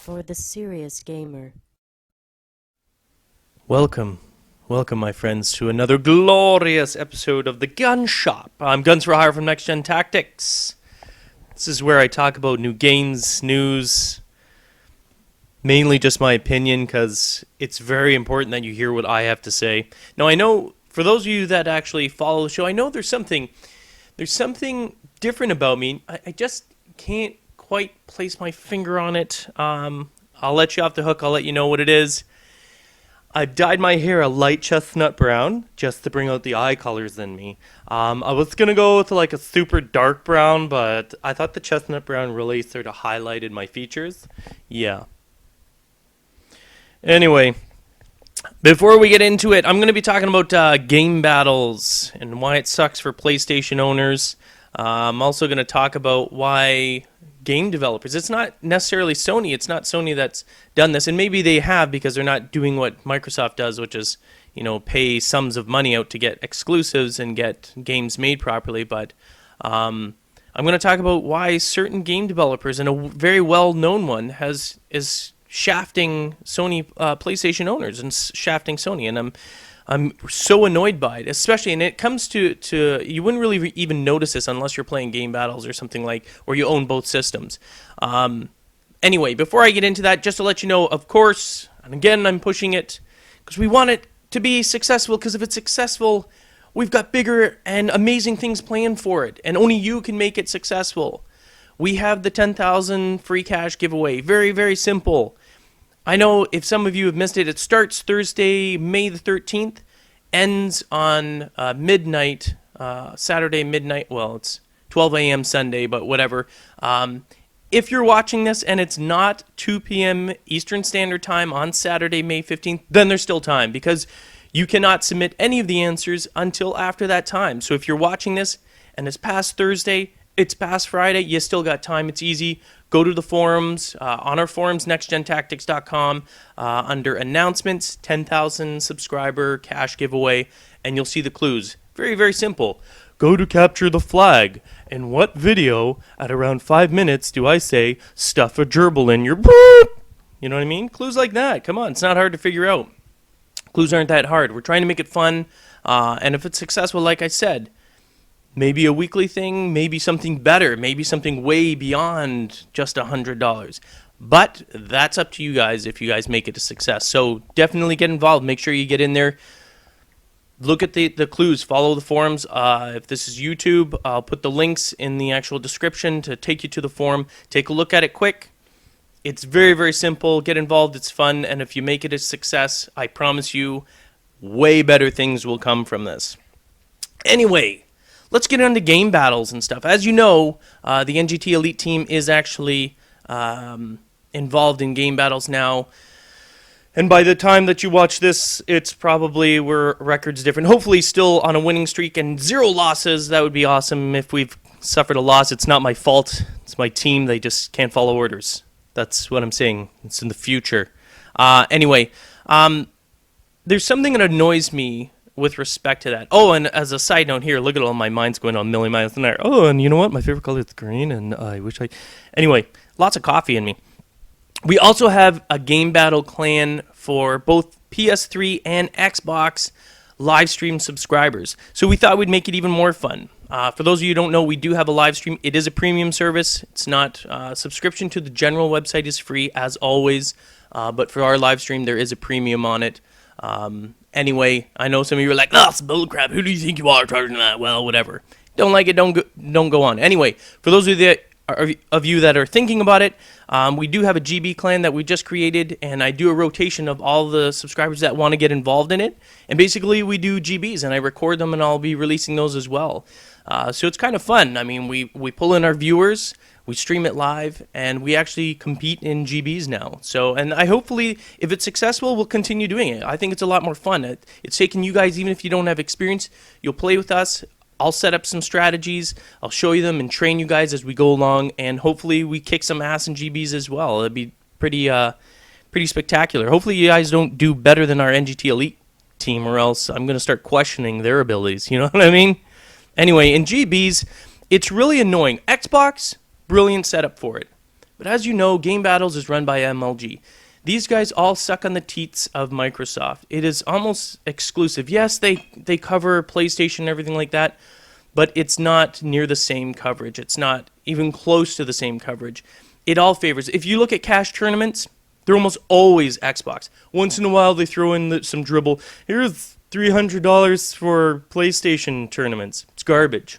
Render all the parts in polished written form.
for the serious gamer. Welcome, my friends, to another glorious episode of the Gun Shop. I'm Guns for Hire from Next Gen Tactics. This is where I talk about new games, news, mainly just my opinion, because it's very important that you hear what I have to say. Now, I know, for those of you that actually follow the show, I know there's something different about me. I just can't quite place my finger on it. I'll let you off the hook. I'll let you know what it is. I've dyed my hair a light chestnut brown just to bring out the eye colors in me. I was going to go with like a super dark brown, but I thought the chestnut brown really sort of highlighted my features. Yeah. Anyway, before we get into it, I'm going to be talking about GameBattles and why it sucks for PlayStation owners. I'm also going to talk about why game developers, it's not necessarily Sony, it's not Sony that's done this, and maybe they have because they're not doing what Microsoft does, which is, pay sums of money out to get exclusives and get games made properly, but I'm going to talk about why certain game developers, and a very well-known one, is shafting Sony PlayStation owners and shafting Sony, and I'm so annoyed by it, especially, and it comes to you wouldn't really even notice this unless you're playing GameBattles or something like, or you own both systems. Anyway, before I get into that, just to let you know, of course, and again, I'm pushing it because we want it to be successful, because if it's successful, we've got bigger and amazing things planned for it, and only you can make it successful. We have the 10,000 free cash giveaway. Very, very simple. I know if some of you have missed it, it starts Thursday, May the 13th, ends on midnight, Saturday midnight. Well, it's 12 a.m. Sunday, but whatever. If you're watching this and it's not 2 p.m. Eastern Standard Time on Saturday, May 15th, then there's still time, because you cannot submit any of the answers until after that time. So if you're watching this and it's past Thursday, it's past Friday, you still got time. It's easy. Go to the forums, on our forums, nextgentactics.com, under announcements, 10,000 subscriber cash giveaway, and you'll see the clues. Very, very simple. Go to capture the flag. In what video, at around 5 minutes, do I say, stuff a gerbil in your boop? You know what I mean? Clues like that. Come on, it's not hard to figure out. Clues aren't that hard. We're trying to make it fun, and if it's successful, like I said, maybe a weekly thing, maybe something better, maybe something way beyond just $100. But that's up to you guys if you guys make it a success. So definitely get involved. Make sure you get in there. Look at the clues. Follow the forums. If this is YouTube, I'll put the links in the actual description to take you to the forum. Take a look at it quick. It's very, very simple. Get involved. It's fun. And if you make it a success, I promise you, way better things will come from this. Anyway, let's get into GameBattles and stuff. As you know, the NGT Elite team is actually involved in GameBattles now. And by the time that you watch this, it's probably where records different. Hopefully still on a winning streak and 0 losses. That would be awesome. If we've suffered a loss, it's not my fault. It's my team. They just can't follow orders. That's what I'm saying. It's in the future. Anyway, there's something that annoys me with respect to that. Oh, and as a side note here, look at all my minds going on a million miles an hour. Oh, and you know what? My favorite color is green, and I wish I... Anyway, lots of coffee in me. We also have a Game Battle clan for both PS3 and Xbox live stream subscribers. So we thought we'd make it even more fun. For those of you who don't know, we do have a live stream. It is a premium service. It's not... subscription to the general website is free, as always. But for our live stream, there is a premium on it. Anyway, I know some of you are like, oh, it's bullcrap. Who do you think you are charging that? Well, whatever. Don't like it, don't go on. Anyway, for those of you that are thinking about it, we do have a GB clan that we just created, and I do a rotation of all the subscribers that want to get involved in it. And basically, we do GBs, and I record them, and I'll be releasing those as well. So it's kind of fun. I mean, we pull in our viewers, we stream it live, and we actually compete in GBs now. So, and I hopefully, if it's successful, we'll continue doing it. I think it's a lot more fun. It's taking you guys, even if you don't have experience, you'll play with us. I'll set up some strategies. I'll show you them and train you guys as we go along, and hopefully we kick some ass in GBs as well. It'd be pretty spectacular. Hopefully you guys don't do better than our NGT Elite team, or else I'm going to start questioning their abilities. You know what I mean? Anyway, in GBs, it's really annoying. Xbox, brilliant setup for it. But as you know, Game Battles is run by MLG. These guys all suck on the teats of Microsoft. It is almost exclusive. Yes, they cover PlayStation and everything like that, but it's not near the same coverage. It's not even close to the same coverage. It all favors. If you look at cash tournaments, they're almost always Xbox. Once in a while, they throw in some dribble. Here's $300 for PlayStation tournaments. It's garbage.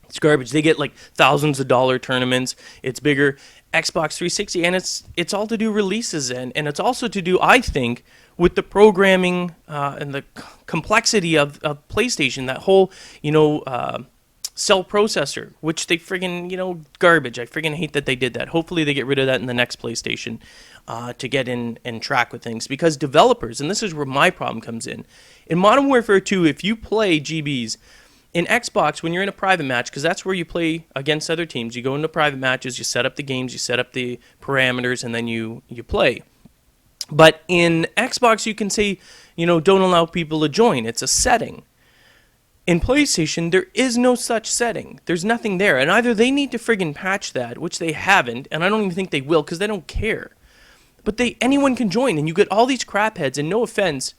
It's garbage. They get like thousands of dollar tournaments. It's bigger. Xbox 360, and it's all to do releases, and it's also to do, I think, with the programming and the complexity of PlayStation. That whole, cell processor, which they friggin', garbage. I friggin' hate that they did that. Hopefully they get rid of that in the next PlayStation to get in and track with things. Because developers, and this is where my problem comes in Modern Warfare 2, if you play GBs, in Xbox, when you're in a private match, because that's where you play against other teams, you go into private matches, you set up the games, you set up the parameters, and then you play. But in Xbox, you can say, don't allow people to join. It's a setting. In PlayStation, there is no such setting. There's nothing there. And either they need to friggin' patch that, which they haven't, and I don't even think they will because they don't care. But anyone can join, and you get all these crap heads, and no offense,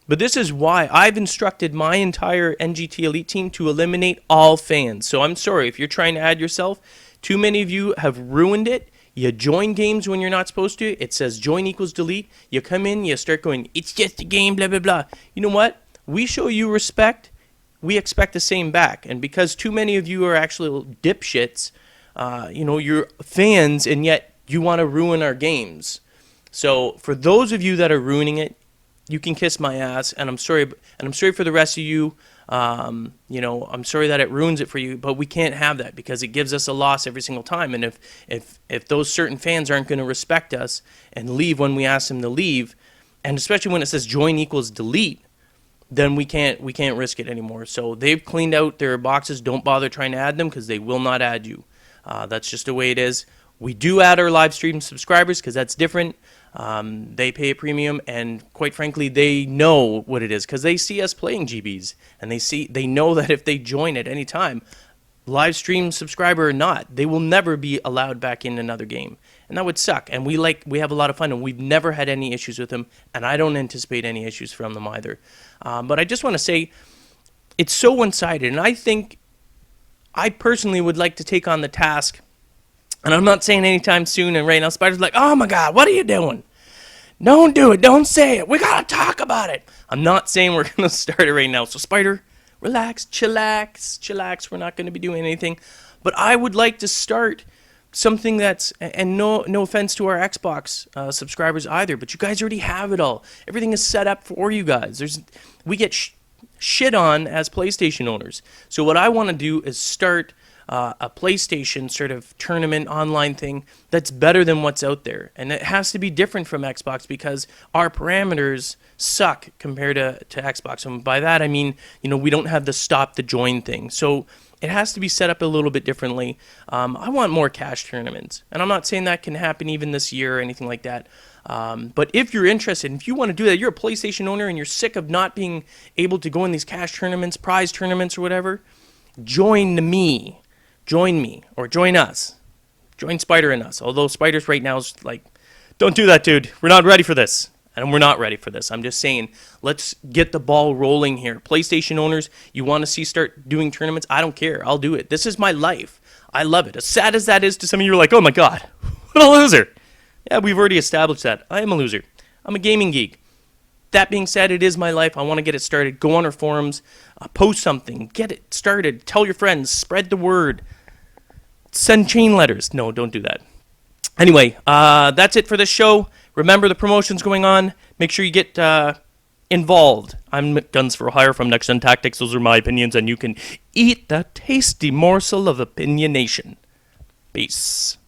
but this is why I've instructed my entire NGT Elite team to eliminate all fans. So I'm sorry, if you're trying to add yourself, too many of you have ruined it. You join games when you're not supposed to. It says join equals delete. You come in, you start going, it's just a game, blah, blah, blah. You know what? We show you respect. We expect the same back. And because too many of you are actually dipshits, you're fans, and yet you want to ruin our games. So for those of you that are ruining it, you can kiss my ass, and I'm sorry. And I'm sorry for the rest of you. I'm sorry that it ruins it for you, but we can't have that because it gives us a loss every single time. And if those certain fans aren't going to respect us and leave when we ask them to leave, and especially when it says join equals delete, then we can't risk it anymore. So they've cleaned out their boxes. Don't bother trying to add them because they will not add you. That's just the way it is. We do add our live stream subscribers because that's different. They pay a premium, and quite frankly, they know what it is because they see us playing GBs, and they know that if they join at any time, live stream subscriber or not, they will never be allowed back in another game, and that would suck. And we have a lot of fun, and we've never had any issues with them, and I don't anticipate any issues from them either. But I just want to say, it's so one-sided, and I think I personally would like to take on the task. And I'm not saying anytime soon, and right now Spider's like, oh my God, what are you doing? Don't do it, don't say it, we gotta talk about it. I'm not saying we're gonna start it right now, so Spider, relax, chillax, we're not gonna be doing anything. But I would like to start something that's, and no offense to our Xbox subscribers either, but you guys already have it all. Everything is set up for you guys. We get shit on as PlayStation owners. So what I wanna do is start a PlayStation sort of tournament online thing that's better than what's out there. And it has to be different from Xbox because our parameters suck compared to Xbox. And by that, I mean, we don't have the stop the join thing. So it has to be set up a little bit differently. I want more cash tournaments. And I'm not saying that can happen even this year or anything like that. But if you're interested, if you want to do that, you're a PlayStation owner and you're sick of not being able to go in these cash tournaments, prize tournaments or whatever, join me. Join me, or join us. Join Spider and us. Although Spider's right now is like, don't do that, dude. We're not ready for this. And we're not ready for this. I'm just saying, let's get the ball rolling here. PlayStation owners, you want to see start doing tournaments? I don't care. I'll do it. This is my life. I love it. As sad as that is to some of you, are like, oh my God, what a loser. Yeah, we've already established that. I am a loser. I'm a gaming geek. That being said, it is my life. I want to get it started. Go on our forums. Post something. Get it started. Tell your friends. Spread the word. Send chain letters. No, don't do that. Anyway, that's it for this show. Remember the promotion's going on. Make sure you get involved. I'm Guns for Hire from Next Gen Tactics. Those are my opinions, and you can eat the tasty morsel of opinionation. Peace.